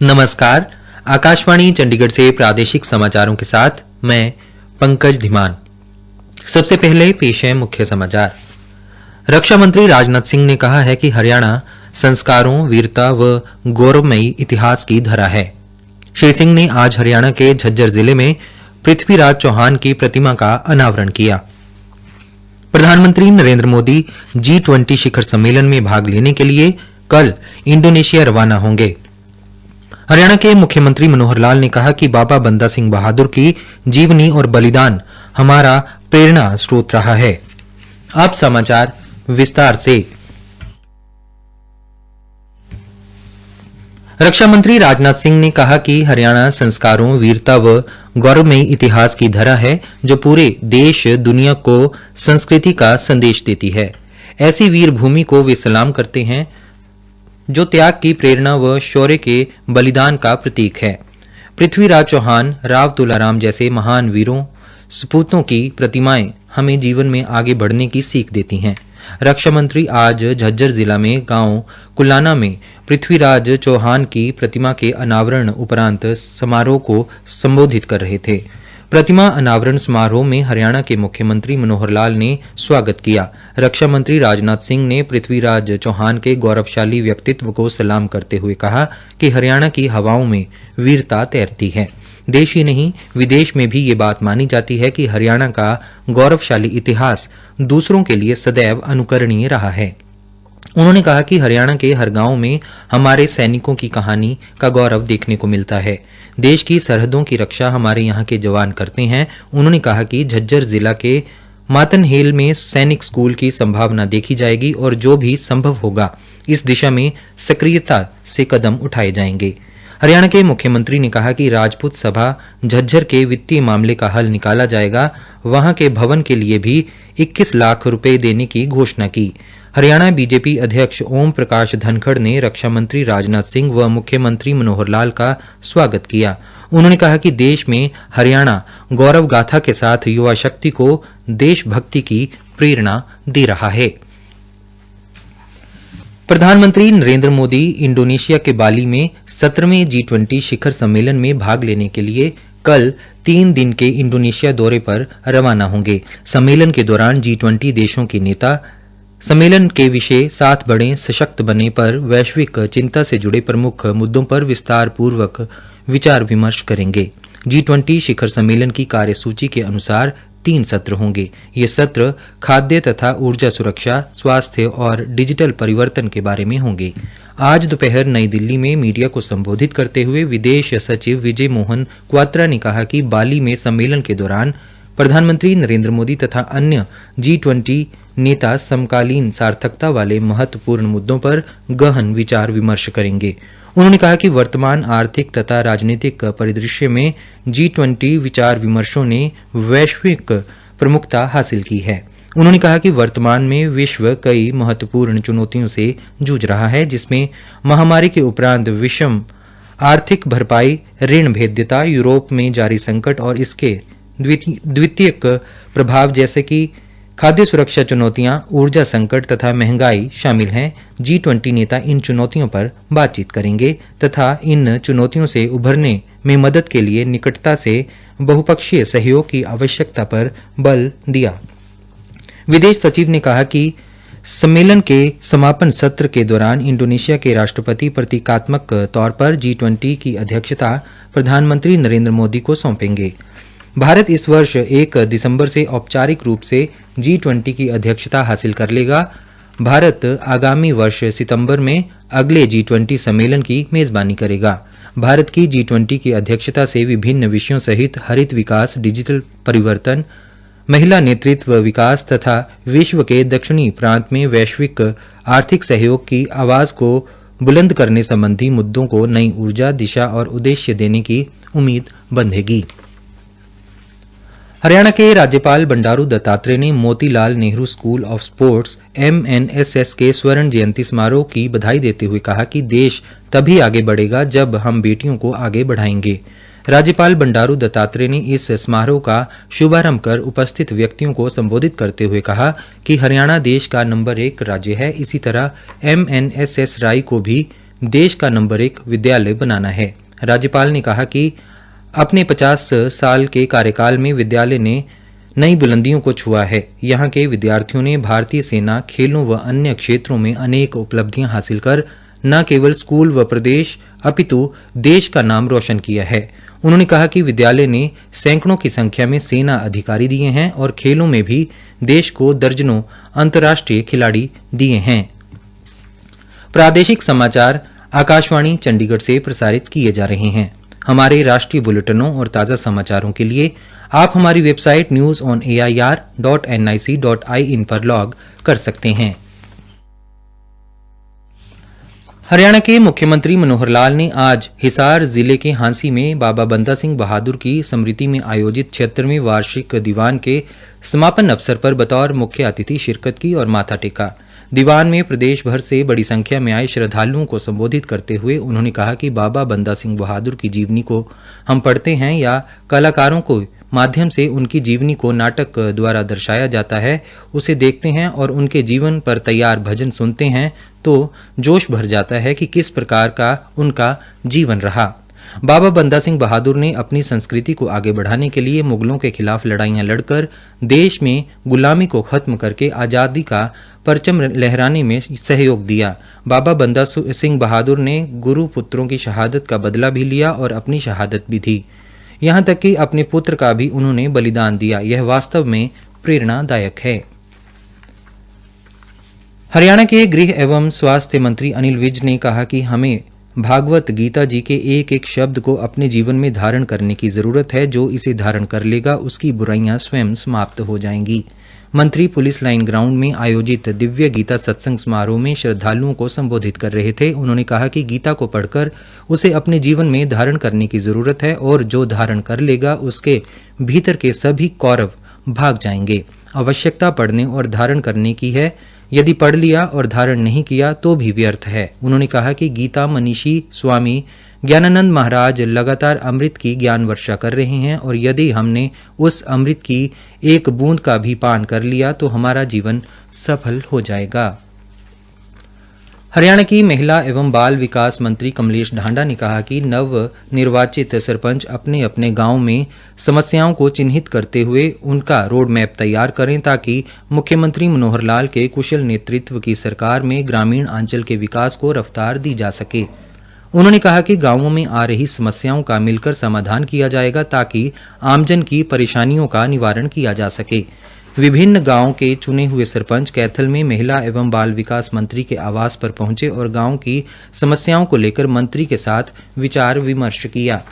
नमस्कार। आकाशवाणी चंडीगढ़ से प्रादेशिक समाचारों के साथ मैं पंकज धीमान। सबसे पहले पेश है मुख्य समाचार। रक्षा मंत्री राजनाथ सिंह ने कहा है कि हरियाणा संस्कारों, वीरता व गौरवमयी इतिहास की धरा है। श्री सिंह ने आज हरियाणा के झज्जर जिले में पृथ्वीराज चौहान की प्रतिमा का अनावरण किया। प्रधानमंत्री नरेंद्र मोदी G20 शिखर सम्मेलन में भाग लेने के लिए कल इंडोनेशिया रवाना होंगे। हरियाणा के मुख्यमंत्री मनोहर लाल ने कहा कि बाबा बंदा सिंह बहादुर की जीवनी और बलिदान हमारा प्रेरणा स्रोत रहा है। अब समाचार विस्तार से। रक्षा मंत्री राजनाथ सिंह ने कहा कि हरियाणा संस्कारों, वीरता व गौरवमयी इतिहास की धरा है जो पूरे देश दुनिया को संस्कृति का संदेश देती है। ऐसी वीर भूमि को वे सलाम करते हैं जो त्याग की प्रेरणा व शौर्य के बलिदान का प्रतीक है। पृथ्वीराज चौहान, राव तुलाराम जैसे महान वीरों सपूतों की प्रतिमाएं हमें जीवन में आगे बढ़ने की सीख देती हैं। रक्षा मंत्री आज झज्जर जिला में गांव कुलाना में पृथ्वीराज चौहान की प्रतिमा के अनावरण उपरांत समारोह को संबोधित कर रहे थे। प्रतिमा अनावरण समारोह में हरियाणा के मुख्यमंत्री मनोहर लाल ने स्वागत किया। रक्षा मंत्री राजनाथ सिंह ने पृथ्वीराज चौहान के गौरवशाली व्यक्तित्व को सलाम करते हुए कहा कि हरियाणा की हवाओं में वीरता तैरती है। देश ही नहीं, विदेश में भी ये बात मानी जाती है कि हरियाणा का गौरवशाली इतिहास दूसरों के लिए सदैव अनुकरणीय रहा है। उन्होंने कहा कि हरियाणा के हर गांव में हमारे सैनिकों की कहानी का गौरव देखने को मिलता है। देश की सरहदों की रक्षा हमारे यहाँ के जवान करते हैं। उन्होंने कहा कि झज्जर जिला के मातनहेल में सैनिक स्कूल की संभावना देखी जाएगी और जो भी संभव होगा इस दिशा में सक्रियता से कदम उठाए जाएंगे। हरियाणा के मुख्यमंत्री ने कहा कि राजपूत सभा झज्जर के वित्तीय मामले का हल निकाला जाएगा। वहां के भवन के लिए भी 21 लाख रुपए देने की घोषणा की। हरियाणा बीजेपी अध्यक्ष ओम प्रकाश धनखड़ ने रक्षा मंत्री राजनाथ सिंह व मुख्यमंत्री मनोहर लाल का स्वागत किया। उन्होंने कहा कि देश में हरियाणा गौरव गाथा के साथ युवा शक्ति को देशभक्ति की प्रेरणा दे रहा है। प्रधानमंत्री नरेंद्र मोदी इंडोनेशिया के बाली में 17वें G20 शिखर सम्मेलन में भाग लेने के लिए कल 3 दिन के इंडोनेशिया दौरे पर रवाना होंगे। सम्मेलन के दौरान G20 देशों के नेता सम्मेलन के विषय 7 बड़े सशक्त बने पर वैश्विक चिंता से जुड़े प्रमुख मुद्दों पर विस्तार पूर्वक विचार विमर्श करेंगे। G20 शिखर सम्मेलन की कार्यसूची के अनुसार 3 सत्र होंगे। ये सत्र खाद्य तथा ऊर्जा सुरक्षा, स्वास्थ्य और डिजिटल परिवर्तन के बारे में होंगे। आज दोपहर नई दिल्ली में मीडिया को संबोधित करते हुए विदेश सचिव विजय मोहन क्वात्रा ने कहा कि बाली में सम्मेलन के दौरान प्रधानमंत्री नरेंद्र मोदी तथा अन्य G20 नेता समकालीन सार्थकता वाले महत्वपूर्ण मुद्दों पर गहन विचार विमर्श करेंगे। उन्होंने कहा कि वर्तमान आर्थिक तथा राजनीतिक परिदृश्य में G20 विचार विमर्शों ने वैश्विक प्रमुखता हासिल की है। उन्होंने कहा कि वर्तमान में विश्व कई महत्वपूर्ण चुनौतियों से जूझ रहा है, जिसमें महामारी के उपरांत विषम आर्थिक भरपाई, ऋण भेद्यता, यूरोप में जारी संकट और इसके द्वितीयक प्रभाव जैसे कि खाद्य सुरक्षा चुनौतियां, ऊर्जा संकट तथा महंगाई शामिल हैं। G20 नेता इन चुनौतियों पर बातचीत करेंगे तथा इन चुनौतियों से उभरने में मदद के लिए निकटता से बहुपक्षीय सहयोग की आवश्यकता पर बल दिया। विदेश सचिव ने कहा कि सम्मेलन के समापन सत्र के दौरान इंडोनेशिया के राष्ट्रपति प्रतीकात्मक तौर पर G20 की अध्यक्षता प्रधानमंत्री नरेंद्र मोदी को सौंपेंगे। भारत इस वर्ष 1 दिसंबर से औपचारिक रूप से G20 की अध्यक्षता हासिल कर लेगा। भारत आगामी वर्ष सितंबर में अगले G20 सम्मेलन की मेजबानी करेगा। भारत की G20 की अध्यक्षता से विभिन्न विषयों सहित हरित विकास, डिजिटल परिवर्तन, महिला नेतृत्व विकास तथा विश्व के दक्षिणी प्रांत में वैश्विक आर्थिक सहयोग की आवाज को बुलंद करने संबंधी मुद्दों को नई ऊर्जा, दिशा और उद्देश्य देने की उम्मीद बंधेगी। हरियाणा के राज्यपाल बंडारू दत्तात्रेय ने Motilal Nehru school of sports MNSS के स्वर्ण जयंती समारोह की बधाई देते हुए कहा कि देश तभी आगे बढ़ेगा जब हम बेटियों को आगे बढ़ाएंगे। राज्यपाल बंडारू दत्तात्रेय ने इस समारोह का शुभारंभ कर उपस्थित व्यक्तियों को संबोधित करते हुए कहा कि हरियाणा देश का नंबर 1 राज्य है। इसी तरह MNSS राई को भी देश का नंबर 1 विद्यालय बनाना है। राज्यपाल ने कहा कि अपने 50 साल के कार्यकाल में विद्यालय ने नई बुलंदियों को छुआ है। यहाँ के विद्यार्थियों ने भारतीय सेना, खेलों व अन्य क्षेत्रों में अनेक उपलब्धियां हासिल कर न केवल स्कूल व प्रदेश अपितु देश का नाम रोशन किया है। उन्होंने कहा कि विद्यालय ने सैकड़ों की संख्या में सेना अधिकारी दिए हैं और खेलों में भी देश को दर्जनों अंतर्राष्ट्रीय खिलाड़ी दिए हैं। प्रादेशिक समाचार आकाशवाणी चंडीगढ़ से प्रसारित किए जा रहे हैं। हमारे राष्ट्रीय बुलेटिनों और ताज़ा समाचारों के लिए आप हमारी वेबसाइट newsonair.nic.in पर लॉग कर सकते हैं। हरियाणा के मुख्यमंत्री मनोहर लाल ने आज हिसार जिले के हांसी में बाबा बंदा सिंह बहादुर की स्मृति में आयोजित 76वें वार्षिक दीवान के समापन अवसर पर बतौर मुख्य अतिथि शिरकत की और माथा टेका। दीवान में प्रदेश भर से बड़ी संख्या में आए श्रद्धालुओं को संबोधित करते हुए उन्होंने कहा कि बाबा बंदा सिंह बहादुर की जीवनी को हम पढ़ते हैं या कलाकारों को माध्यम से उनकी जीवनी को नाटक द्वारा दर्शाया जाता है, उसे देखते हैं और उनके जीवन पर तैयार भजन सुनते हैं तो जोश भर जाता है कि किस प्रकार का उनका जीवन रहा। बाबा बंदा सिंह बहादुर ने अपनी संस्कृति को आगे बढ़ाने के लिए मुगलों के खिलाफ लड़ाइयां लड़कर देश में गुलामी को खत्म करके आज़ादी का परचम लहराने में सहयोग दिया। बाबा बंदा सिंह बहादुर ने गुरु पुत्रों की शहादत का बदला भी लिया और अपनी शहादत भी दी। यहाँ तक कि अपने पुत्र का भी उन्होंने बलिदान दिया। यह वास्तव में प्रेरणादायक है। हरियाणा के गृह एवं स्वास्थ्य मंत्री अनिल विज ने कहा कि हमें भागवत गीता जी के एक एक शब्द को अपने जीवन में धारण करने की जरूरत है। जो इसे धारण कर लेगा उसकी बुराइयां स्वयं समाप्त हो जाएंगी। मंत्री पुलिस लाइन ग्राउंड में आयोजित दिव्य गीता सत्संग समारोह में श्रद्धालुओं को संबोधित कर रहे थे। उन्होंने कहा कि गीता को पढ़कर उसे अपने जीवन में धारण करने की जरूरत है और जो धारण कर लेगा उसके भीतर के सभी कौरव भाग जाएंगे। आवश्यकता पढ़ने और धारण करने की है। यदि पढ़ लिया और धारण नहीं किया तो भी व्यर्थ है। उन्होंने कहा कि गीता मनीषी स्वामी ज्ञानानंद महाराज लगातार अमृत की ज्ञान वर्षा कर रहे हैं और यदि हमने उस अमृत की एक बूंद का भी पान कर लिया तो हमारा जीवन सफल हो जाएगा। हरियाणा की महिला एवं बाल विकास मंत्री कमलेश ढांडा ने कहा कि नव निर्वाचित सरपंच अपने अपने गांव में समस्याओं को चिन्हित करते हुए उनका रोड मैप तैयार करें ताकि मुख्यमंत्री मनोहर लाल के कुशल नेतृत्व की सरकार में ग्रामीण अंचल के विकास को रफ्तार दी जा सके। उन्होंने कहा कि गांवों में आ रही समस्याओं का मिलकर समाधान किया जाएगा ताकि आमजन की परेशानियों का निवारण किया जा सके। विभिन्न गांव के चुने हुए सरपंच कैथल में महिला एवं बाल विकास मंत्री के आवास पर पहुंचे और गांव की समस्याओं को लेकर मंत्री के साथ विचार विमर्श किया।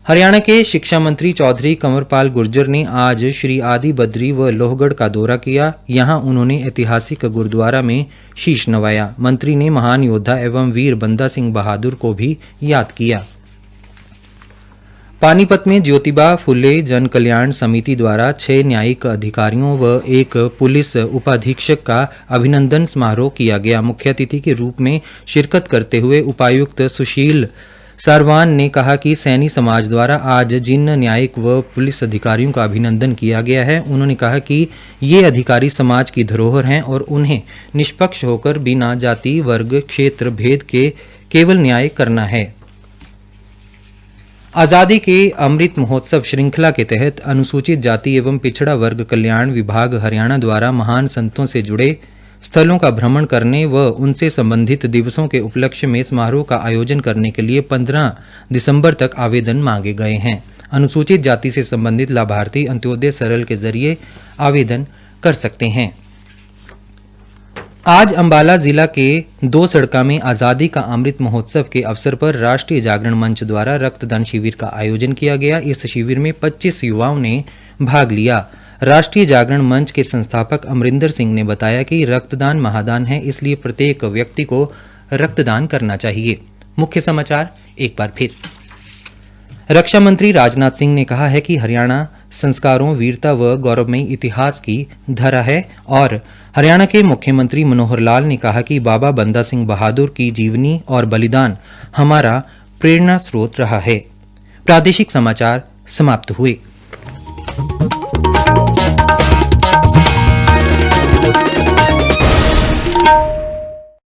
हरियाणा के शिक्षा मंत्री चौधरी कंवरपाल गुर्जर ने आज श्री आदि बद्री व लोहगढ़ का दौरा किया। यहां उन्होंने ऐतिहासिक गुरुद्वारा में शीश नवाया। मंत्री ने महान योद्धा एवं वीर बंदा सिंह बहादुर को भी याद किया। पानीपत में ज्योतिबा फुले जन कल्याण समिति द्वारा 6 न्यायिक अधिकारियों व एक पुलिस उपाधीक्षक का अभिनंदन समारोह किया गया। मुख्य अतिथि के रूप में शिरकत करते हुए उपायुक्त सुशील सारवान ने कहा कि सैनी समाज द्वारा आज जिन न्यायिक व पुलिस अधिकारियों का अभिनंदन किया गया है, उन्होंने कहा कि ये अधिकारी समाज की धरोहर हैं और उन्हें निष्पक्ष होकर बिना जाति वर्ग क्षेत्र भेद के केवल न्याय करना है। आज़ादी के अमृत महोत्सव श्रृंखला के तहत अनुसूचित जाति एवं पिछड़ा वर्ग कल्याण विभाग हरियाणा द्वारा महान संतों से जुड़े स्थलों का भ्रमण करने व उनसे संबंधित दिवसों के उपलक्ष्य में समारोह का आयोजन करने के लिए 15 दिसंबर तक आवेदन मांगे गए हैं। अनुसूचित जाति से संबंधित लाभार्थी अंत्योदय सरल के जरिए आवेदन कर सकते हैं। आज अंबाला जिला के 2 सड़का में आज़ादी का अमृत महोत्सव के अवसर पर राष्ट्रीय जागरण मंच द्वारा रक्तदान शिविर का आयोजन किया गया। इस शिविर में 25 युवाओं ने भाग लिया। राष्ट्रीय जागरण मंच के संस्थापक अमरिंदर सिंह ने बताया कि रक्तदान महादान है, इसलिए प्रत्येक व्यक्ति को रक्तदान करना चाहिए। मुख्य समाचार एक बार फिर। रक्षा मंत्री राजनाथ सिंह ने कहा है कि हरियाणा संस्कारों, वीरता व गौरवमयी इतिहास की धरा है और हरियाणा के मुख्यमंत्री मनोहर लाल ने कहा कि बाबा बंदा सिंह बहादुर की जीवनी और बलिदान हमारा प्रेरणा स्रोत रहा है। प्रादेशिक समाचार समाप्त हुए।